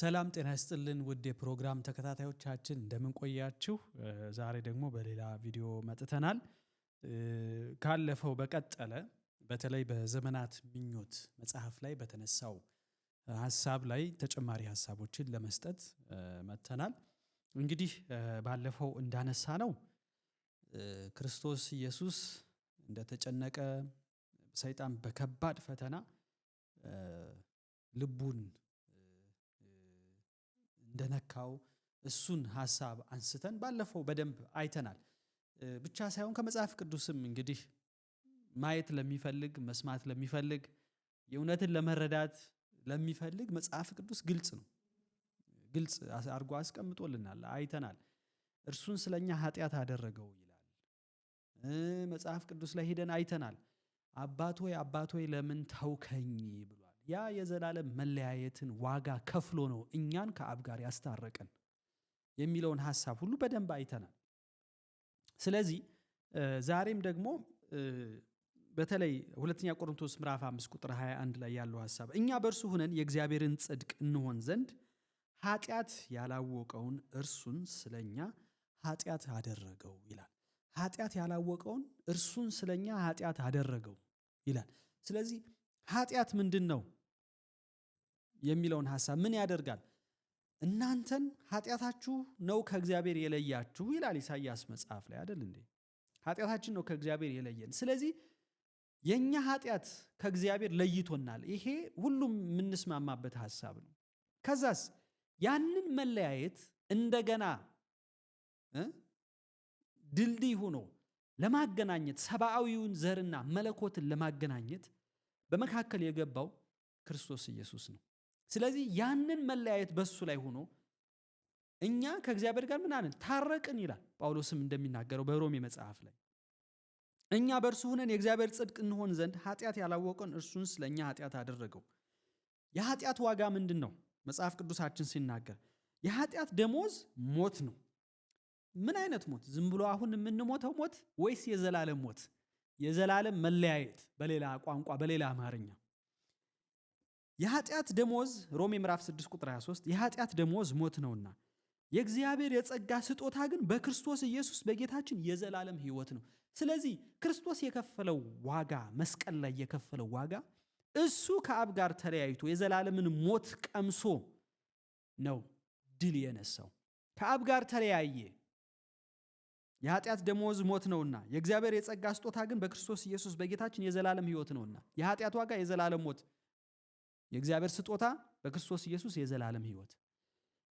ሰላም ጤና ይስጥልን ውድ የፕሮግራም ተከታታዮቻችን እንደምን ቆያችሁ? ዛሬ ደግሞ በሌላ ቪዲዮ መጥተናል። ካለፈው በቀጠለ በተለይ በዘመናት ምኞት መጽሐፍ ላይ በተነሳው ሐሳብ ላይ ተጨማሪ ሐሳቦችን ለመስጠት መጥተናል። እንግዲህ ባለፈው እንዳነሳ ነው ክርስቶስ ኢየሱስ እንደተጨነቀ ሰይጣን በከባድ ፈተና ልቡን እንደነካው እሱን ሐሳብ አንስተን ባለፈው በደንብ አይተናል። ብቻ ሳይሆን ከመጽሐፍ ቅዱስም እንግዲህ ማየት ለሚፈልግ መስማት ለሚፈልግ የእውነትን ለመረዳት ለሚፈልግ መጽሐፍ ቅዱስ ግልጽ ነው። ግልጽ አድርጎ አስቀምጦልናል፣ አይተናል። እርሱን ስለኛ ኃጢአት አደረገው ይላል። መጽሐፍ ቅዱስ ላይ ሄደን አይተናል። አባት ሆይ ለምን ተውከኝ ብሏል። ያ የዘላለም መለያየትን ዋጋ ከፍሎ ነው እኛን ከአብ ጋር ያስታረቀን የሚለውን ሐሳብ ሁሉ በደንብ አይተናል። ስለዚህ ዛሬም ደግሞ በተለይ ሁለተኛ ቆሮንቶስ ምዕራፍ 5 ቁጥር 21 ላይ ያለው ሐሳብ እኛ በእርሱ ሆነን የእግዚአብሔርን ጽድቅ እንሆን ዘንድ ኃጢአት ያላወቀውን እርሱን ስለኛ ኃጢአት አደረገው ይላል። ኃጢአት ያላወቀውን እርሱን ስለኛ ኃጢአት አደረገው ይላል። ስለዚህ ኃጢአት ምንድን ነው የሚለውን ሐሳብ ምን ያደርጋል? እናንተን ኃጢአታችሁ ነው ከእግዚአብሔር የለያችሁ ይላል ኢሳይያስ መጽሐፍ ላይ አይደል እንዴ? ኃጢአታችን ነው ከእግዚአብሔር የለየን። ስለዚህ የኛ ኃጢአት ከእግዚአብሔር ለይቶናል። ይሄ ሁሉም የምንስማማበት ሐሳብ ነው። ከዛስ ያንን መለያየት እንደገና ድልድይ ሆኖ ለማገናኘት ሰብአዊውን ዘርና መለኮትን ለማገናኘት በመካከል የገባው ክርስቶስ ኢየሱስ ነው። ስለዚህ ያንን መለያየት በሱ ላይ ሆኖ እኛ ከእግዚአብሔር ጋር ምን አለን? ታረቅን ይላል ጳውሎስም እንደሚናገረው በሮሜ መጽሐፍ ላይ እኛ በእርሱ ሆነን የእግዚአብሔር ጽድቅ እንሆን ዘንድ ኃጢአት ያላወቀን እርሱን ስለኛ ኃጢአት አደረገው። የኃጢአት ዋጋ ምንድን ነው? መጽሐፍ ቅዱሳችን ሲናገር የኃጢአት ደሞዝ ሞት ነው። ምን አይነት ሞት? ዝም ብሎ አሁን የምንሞተው ሞት ወይስ የዘላለም ሞት? የዘላለም መለያየት፣ በሌላ ቋንቋ በሌላ አማርኛ የኃጢአት ደሞዝ ሮሜ ምዕራፍ 6 ቁጥር 23 የኃጢአት ደሞዝ ሞት ነውና የእግዚአብሔር የጸጋ ስጦታ ግን በክርስቶስ ኢየሱስ በጌታችን የዘላለም ሕይወት ነው። ስለዚህ ክርስቶስ የከፈለው ዋጋ፣ መስቀል ላይ የከፈለው ዋጋ እሱ ከአብ ጋር ተለያይቶ የዘላለምን ሞት ቀምሶ ነው ድል የነሳው። ከአብ ጋር ተለያየ። የኃጢአት ደሞዝ ሞት ነውና የእግዚአብሔር የጸጋ ስጦታ ግን በክርስቶስ ኢየሱስ በጌታችን የዘላለም ሕይወት ነውና የኃጢአት ዋጋ የዘላለም ሞት፣ የእግዚአብሔር ስጦታ በክርስቶስ ኢየሱስ የዘላለም ሕይወት።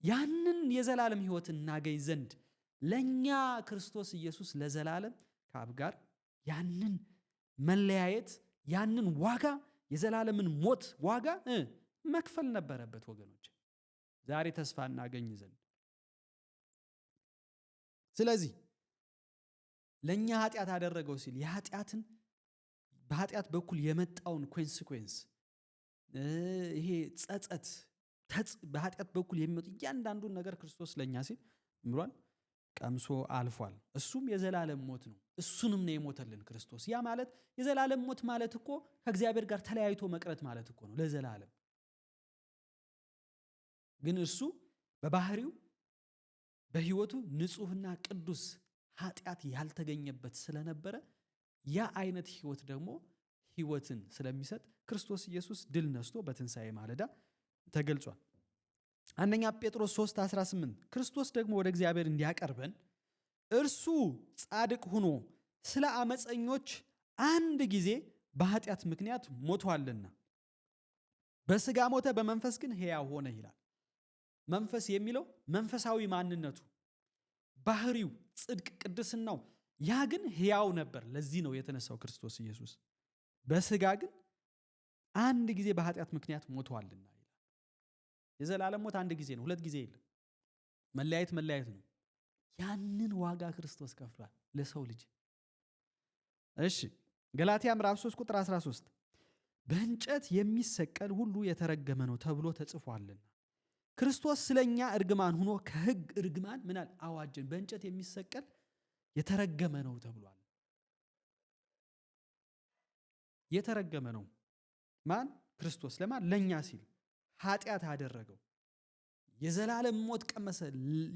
ያንን የዘላለም ሕይወት እናገኝ ዘንድ ለኛ ክርስቶስ ኢየሱስ ለዘላለም ከአብ ጋር ያንን መለያየት፣ ያንን ዋጋ፣ የዘላለምን ሞት ዋጋ መክፈል ነበረበት ወገኖች፣ ዛሬ ተስፋ እናገኝ ዘንድ። ስለዚህ ለኛ ኃጢአት አደረገው ሲል የኃጢአትን በኃጢአት በኩል የመጣውን ኮንሲኩዌንስ ይሄ ጸጸት በኃጢአት በኩል የሚመጡ እያንዳንዱን ነገር ክርስቶስ ለኛ ሲል ምሯል ቀምሶ አልፏል። እሱም የዘላለም ሞት ነው። እሱንም ነው የሞተልን ክርስቶስ። ያ ማለት የዘላለም ሞት ማለት እኮ ከእግዚአብሔር ጋር ተለያይቶ መቅረት ማለት እኮ ነው ለዘላለም። ግን እርሱ በባህሪው በሕይወቱ ንጹሕና ቅዱስ ኃጢአት ያልተገኘበት ስለነበረ ያ አይነት ሕይወት ደግሞ ሕይወትን ስለሚሰጥ ክርስቶስ ኢየሱስ ድል ነስቶ በትንሣኤ ማለዳ ተገልጿል። አንደኛ ጴጥሮስ 3:18 ክርስቶስ ደግሞ ወደ እግዚአብሔር እንዲያቀርበን እርሱ ጻድቅ ሆኖ ስለ አመፀኞች አንድ ጊዜ በኃጢአት ምክንያት ሞቷልና በሥጋ ሞተ፣ በመንፈስ ግን ሕያው ሆነ ይላል። መንፈስ የሚለው መንፈሳዊ ማንነቱ፣ ባህሪው፣ ጽድቅ፣ ቅድስናው ያ ግን ሕያው ነበር። ለዚህ ነው የተነሳው ክርስቶስ ኢየሱስ። በሥጋ ግን አንድ ጊዜ በኃጢአት ምክንያት ሞቷልና ይላል። የዘላለም ሞት አንድ ጊዜ ነው፣ ሁለት ጊዜ የለም። መለያየት ነው። ያንን ዋጋ ክርስቶስ ከፍሏል ለሰው ልጅ። እሺ ገላትያ ምዕራፍ 3 ቁጥር 13 በእንጨት የሚሰቀል ሁሉ የተረገመ ነው ተብሎ ተጽፏልና ክርስቶስ ስለኛ እርግማን ሆኖ ከሕግ እርግማን ምናል አዋጀን። በእንጨት የሚሰቀል የተረገመ ነው ተብሏል። የተረገመ ነው ማን? ክርስቶስ። ለማን? ለኛ ሲል ኃጢአት አደረገው። የዘላለም ሞት ቀመሰ፣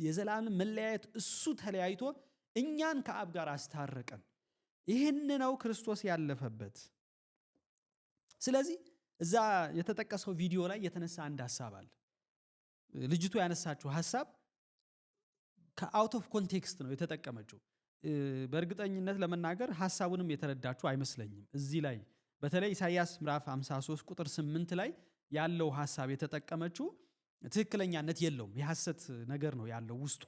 የዘላለም መለያየት እሱ ተለያይቶ እኛን ከአብ ጋር አስታረቀን። ይህን ነው ክርስቶስ ያለፈበት። ስለዚህ እዛ የተጠቀሰው ቪዲዮ ላይ የተነሳ አንድ ሐሳብ አለ። ልጅቱ ያነሳችው ሐሳብ ከአውት ኦፍ ኮንቴክስት ነው የተጠቀመችው። በእርግጠኝነት ለመናገር ሐሳቡንም የተረዳችው አይመስለኝም። እዚህ ላይ በተለይ ኢሳይያስ ምዕራፍ 53 ቁጥር 8 ላይ ያለው ሐሳብ የተጠቀመችው ትክክለኛነት የለውም። የሐሰት ነገር ነው ያለው ውስጡ።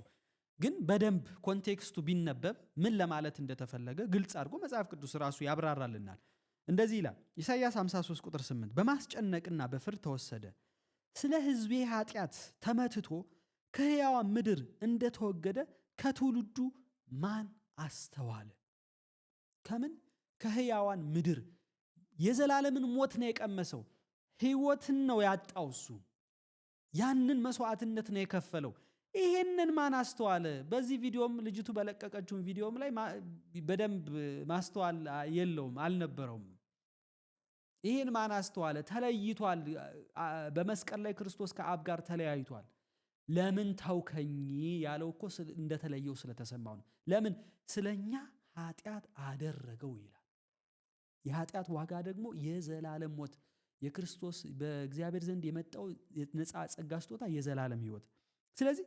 ግን በደንብ ኮንቴክስቱ ቢነበብ ምን ለማለት እንደተፈለገ ግልጽ አድርጎ መጽሐፍ ቅዱስ ራሱ ያብራራልናል። እንደዚህ ይላል ኢሳይያስ 53 ቁጥር 8 በማስጨነቅና በፍርድ ተወሰደ፣ ስለ ሕዝቤ ኃጢአት ተመትቶ ከሕያዋን ምድር እንደተወገደ ከትውልዱ ማን አስተዋለ? ከምን? ከሕያዋን ምድር። የዘላለምን ሞት ነው የቀመሰው። ሕይወትን ነው ያጣው። እሱ ያንን መስዋዕትነት ነው የከፈለው። ይሄንን ማን አስተዋለ? በዚህ ቪዲዮም ልጅቱ በለቀቀችው ቪዲዮም ላይ በደንብ ማስተዋል የለውም፣ አልነበረውም። ይሄን ማን አስተዋለ? ተለይቷል። በመስቀል ላይ ክርስቶስ ከአብ ጋር ተለያይቷል። ለምን ተውከኝ ያለው እኮ እንደተለየው ስለተሰማው ነው። ለምን? ስለኛ ኃጢአት አደረገው ይላል። የኃጢአት ዋጋ ደግሞ የዘላለም ሞት፣ የክርስቶስ በእግዚአብሔር ዘንድ የመጣው ነፃ ጸጋ ስጦታ የዘላለም ሕይወት። ስለዚህ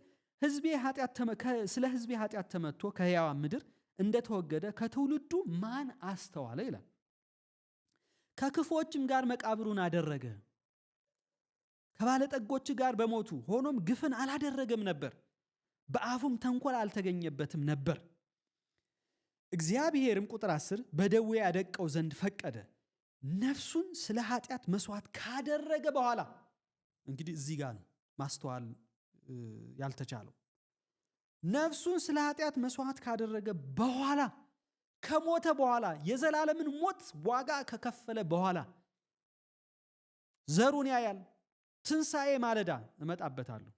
ስለ ሕዝቤ ኃጢአት ተመትቶ ከሕያዋን ምድር እንደተወገደ ከትውልዱ ማን አስተዋለ ይላል። ከክፎችም ጋር መቃብሩን አደረገ፣ ከባለጠጎች ጋር በሞቱ ሆኖም ግፍን አላደረገም ነበር፣ በአፉም ተንኮል አልተገኘበትም ነበር። እግዚአብሔርም ቁጥር 10 በደዌ ያደቀው ዘንድ ፈቀደ፣ ነፍሱን ስለ ኃጢአት መስዋዕት ካደረገ በኋላ። እንግዲህ እዚህ ጋር ነው ማስተዋል ያልተቻለው። ነፍሱን ስለ ኃጢአት መስዋዕት ካደረገ በኋላ፣ ከሞተ በኋላ፣ የዘላለምን ሞት ዋጋ ከከፈለ በኋላ ዘሩን ያያል። ትንሣኤ ማለዳ እመጣበታለሁ፣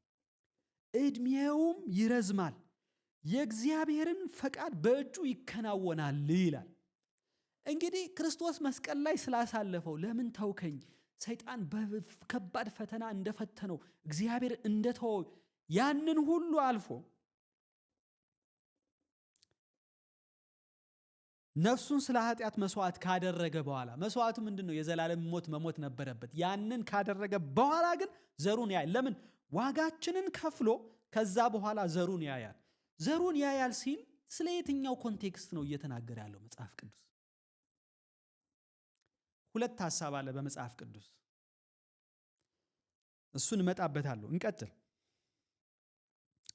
ዕድሜውም ይረዝማል፣ የእግዚአብሔርን ፈቃድ በእጁ ይከናወናል ይላል። እንግዲህ ክርስቶስ መስቀል ላይ ስላሳለፈው ለምን ተውከኝ፣ ሰይጣን በከባድ ፈተና እንደፈተነው፣ እግዚአብሔር እንደተወው፣ ያንን ሁሉ አልፎ ነፍሱን ስለ ኃጢአት መስዋዕት ካደረገ በኋላ፣ መስዋዕቱ ምንድን ነው? የዘላለም ሞት መሞት ነበረበት። ያንን ካደረገ በኋላ ግን ዘሩን ያያል። ለምን? ዋጋችንን ከፍሎ ከዛ በኋላ ዘሩን ያያል። ዘሩን ያያል ሲል ስለ የትኛው ኮንቴክስት ነው እየተናገረ ያለው መጽሐፍ ቅዱስ? ሁለት ሐሳብ አለ በመጽሐፍ ቅዱስ። እሱን እመጣበታለሁ። እንቀጥል።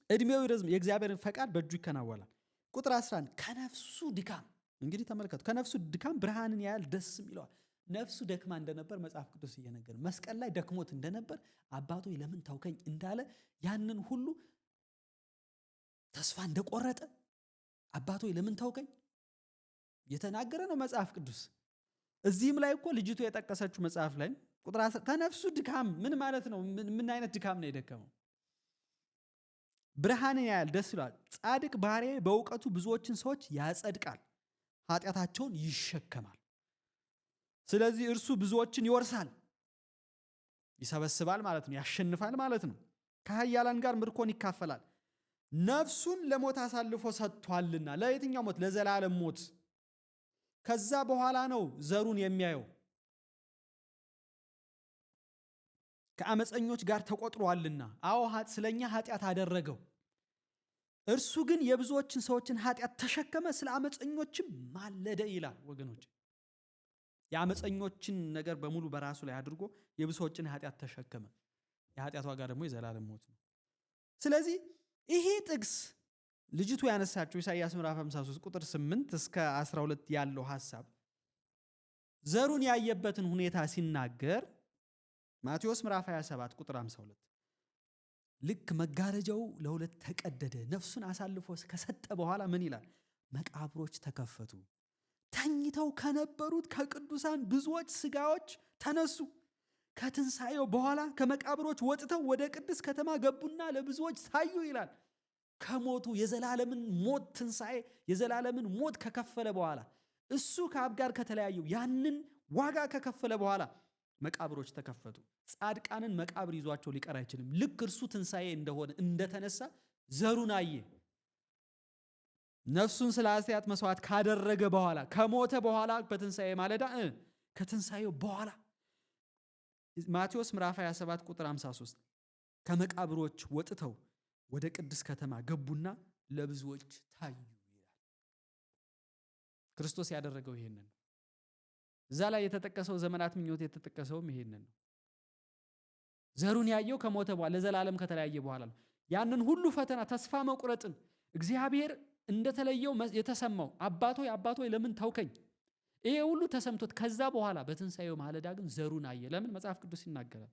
ዕድሜው ይረዝም፣ የእግዚአብሔርን ፈቃድ በእጁ ይከናወናል። ቁጥር 11 ከነፍሱ ድካም፣ እንግዲህ ተመልከቱ፣ ከነፍሱ ድካም ብርሃንን ያያል ደስም ይለዋል። ነፍሱ ደክማ እንደነበር መጽሐፍ ቅዱስ እየነገረ፣ መስቀል ላይ ደክሞት እንደነበር፣ አባቶ ለምን ታውከኝ እንዳለ፣ ያንን ሁሉ ተስፋ እንደቆረጠ፣ አባቶ ለምን ታውከኝ የተናገረ ነው መጽሐፍ ቅዱስ። እዚህም ላይ እኮ ልጅቱ የጠቀሰችው መጽሐፍ ላይ ቁጥር 10 ከነፍሱ ድካም ምን ማለት ነው? ምን አይነት ድካም ነው የደከመው? ብርሃንን ያያል ደስ ይለዋል። ጻድቅ ባሪያዬ በእውቀቱ ብዙዎችን ሰዎች ያጸድቃል፣ ኃጢአታቸውን ይሸከማል። ስለዚህ እርሱ ብዙዎችን ይወርሳል፣ ይሰበስባል ማለት ነው፣ ያሸንፋል ማለት ነው። ከኃያላን ጋር ምርኮን ይካፈላል። ነፍሱን ለሞት አሳልፎ ሰጥቷልና። ለየትኛው ሞት? ለዘላለም ሞት። ከዛ በኋላ ነው ዘሩን የሚያየው። ከአመፀኞች ጋር ተቆጥሯልና። አዎ ስለኛ ኃጢአት አደረገው። እርሱ ግን የብዙዎችን ሰዎችን ኃጢአት ተሸከመ፣ ስለ አመፀኞችም ማለደ ይላል። ወገኖች የአመፀኞችን ነገር በሙሉ በራሱ ላይ አድርጎ የብዙዎችን ኃጢአት ተሸከመ። የኃጢአት ዋጋ ደግሞ የዘላለም ሞት ነው። ስለዚህ ይሄ ጥቅስ ልጅቱ ያነሳችው ኢሳይያስ ምዕራፍ 53 ቁጥር 8 እስከ 12 ያለው ሐሳብ ዘሩን ያየበትን ሁኔታ ሲናገር ማቴዎስ ምዕራፍ 27 ቁጥር 52 ልክ መጋረጃው ለሁለት ተቀደደ፣ ነፍሱን አሳልፎ ከሰጠ በኋላ ምን ይላል? መቃብሮች ተከፈቱ፣ ተኝተው ከነበሩት ከቅዱሳን ብዙዎች ሥጋዎች ተነሱ። ከትንሣኤው በኋላ ከመቃብሮች ወጥተው ወደ ቅድስት ከተማ ገቡና ለብዙዎች ታዩ ይላል። ከሞቱ የዘላለምን ሞት ትንሣኤ የዘላለምን ሞት ከከፈለ በኋላ እሱ ከአብ ጋር ከተለያዩ ያንን ዋጋ ከከፈለ በኋላ መቃብሮች ተከፈቱ። ጻድቃንን መቃብር ይዟቸው ሊቀር አይችልም። ልክ እርሱ ትንሣኤ እንደሆነ እንደተነሳ ዘሩን አየ። ነፍሱን ስለ ኃጢአት መስዋዕት ካደረገ በኋላ ከሞተ በኋላ በትንሣኤ ማለዳ ከትንሣኤው በኋላ ማቴዎስ ምዕራፍ 27 ቁጥር 53 ከመቃብሮች ወጥተው ወደ ቅድስት ከተማ ገቡና ለብዙዎች ታዩ ይላል። ክርስቶስ ያደረገው ይሄንን ነው። እዛ ላይ የተጠቀሰው ዘመናት ምኞት የተጠቀሰውም ይሄንን ነው። ዘሩን ያየው ከሞተ በኋላ ለዘላለም ከተለያየ በኋላ ነው። ያንን ሁሉ ፈተና ተስፋ መቁረጥን እግዚአብሔር እንደተለየው የተሰማው አባቶ ለምን ተውከኝ ይሄ ሁሉ ተሰምቶት ከዛ በኋላ በትንሣኤው ማለዳ ግን ዘሩን አየ። ለምን? መጽሐፍ ቅዱስ ይናገራል።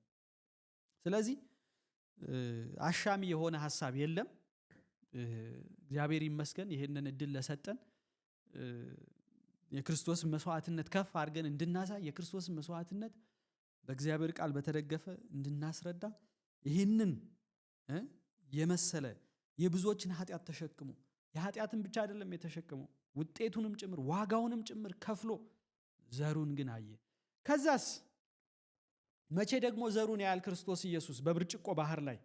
ስለዚህ አሻሚ የሆነ ሐሳብ የለም። እግዚአብሔር ይመስገን ይሄንን እድል ለሰጠን። የክርስቶስን መስዋዕትነት ከፍ አድርገን እንድናሳይ የክርስቶስን መስዋዕትነት በእግዚአብሔር ቃል በተደገፈ እንድናስረዳ ይህንን የመሰለ የብዙዎችን ኃጢአት ተሸክሞ የኃጢአትን ብቻ አይደለም የተሸከመው ውጤቱንም ጭምር ዋጋውንም ጭምር ከፍሎ ዘሩን ግን አየ። ከዛስ መቼ ደግሞ ዘሩን ያያል ክርስቶስ ኢየሱስ? በብርጭቆ ባህር ላይ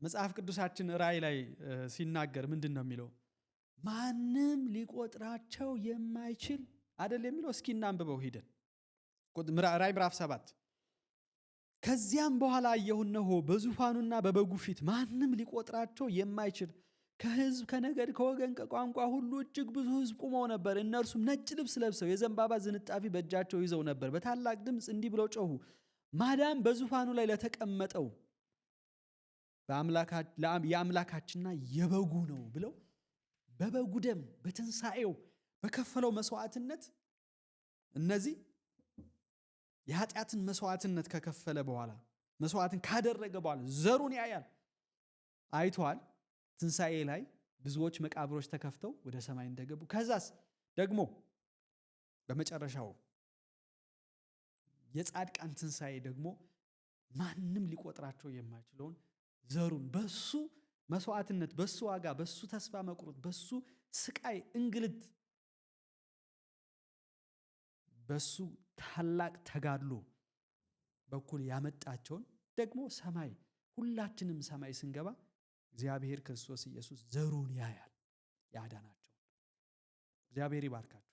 መጽሐፍ ቅዱሳችን ራእይ ላይ ሲናገር ምንድን ነው የሚለው? ማንም ሊቆጥራቸው የማይችል አይደል የሚለው? እስኪ እናንብበው ሂደን ራእይ ምዕራፍ 7 ከዚያም በኋላ አየሁ፣ እነሆ በዙፋኑና በበጉ ፊት ማንም ሊቆጥራቸው የማይችል ከሕዝብ ከነገድ ከወገን ከቋንቋ ሁሉ እጅግ ብዙ ሕዝብ ቆመው ነበር። እነርሱም ነጭ ልብስ ለብሰው የዘንባባ ዝንጣፊ በእጃቸው ይዘው ነበር። በታላቅ ድምፅ እንዲህ ብለው ጮኹ፣ ማዳን በዙፋኑ ላይ ለተቀመጠው የአምላካችንና የበጉ ነው ብለው በበጉ ደም በትንሣኤው በከፈለው መስዋዕትነት እነዚህ የኃጢአትን መስዋዕትነት ከከፈለ በኋላ መስዋዕትን ካደረገ በኋላ ዘሩን ያያል። አይቷል። ትንሣኤ ላይ ብዙዎች መቃብሮች ተከፍተው ወደ ሰማይ እንደገቡ ከዛስ ደግሞ በመጨረሻው የጻድቃን ትንሣኤ ደግሞ ማንም ሊቆጥራቸው የማይችለውን ዘሩን በሱ መስዋዕትነት በሱ ዋጋ በሱ ተስፋ መቁረጥ በሱ ስቃይ እንግልት በሱ ታላቅ ተጋድሎ በኩል ያመጣቸውን ደግሞ ሰማይ ሁላችንም ሰማይ ስንገባ እግዚአብሔር ክርስቶስ ኢየሱስ ዘሩን ያያል ያዳናቸው። እግዚአብሔር ይባርካችሁ።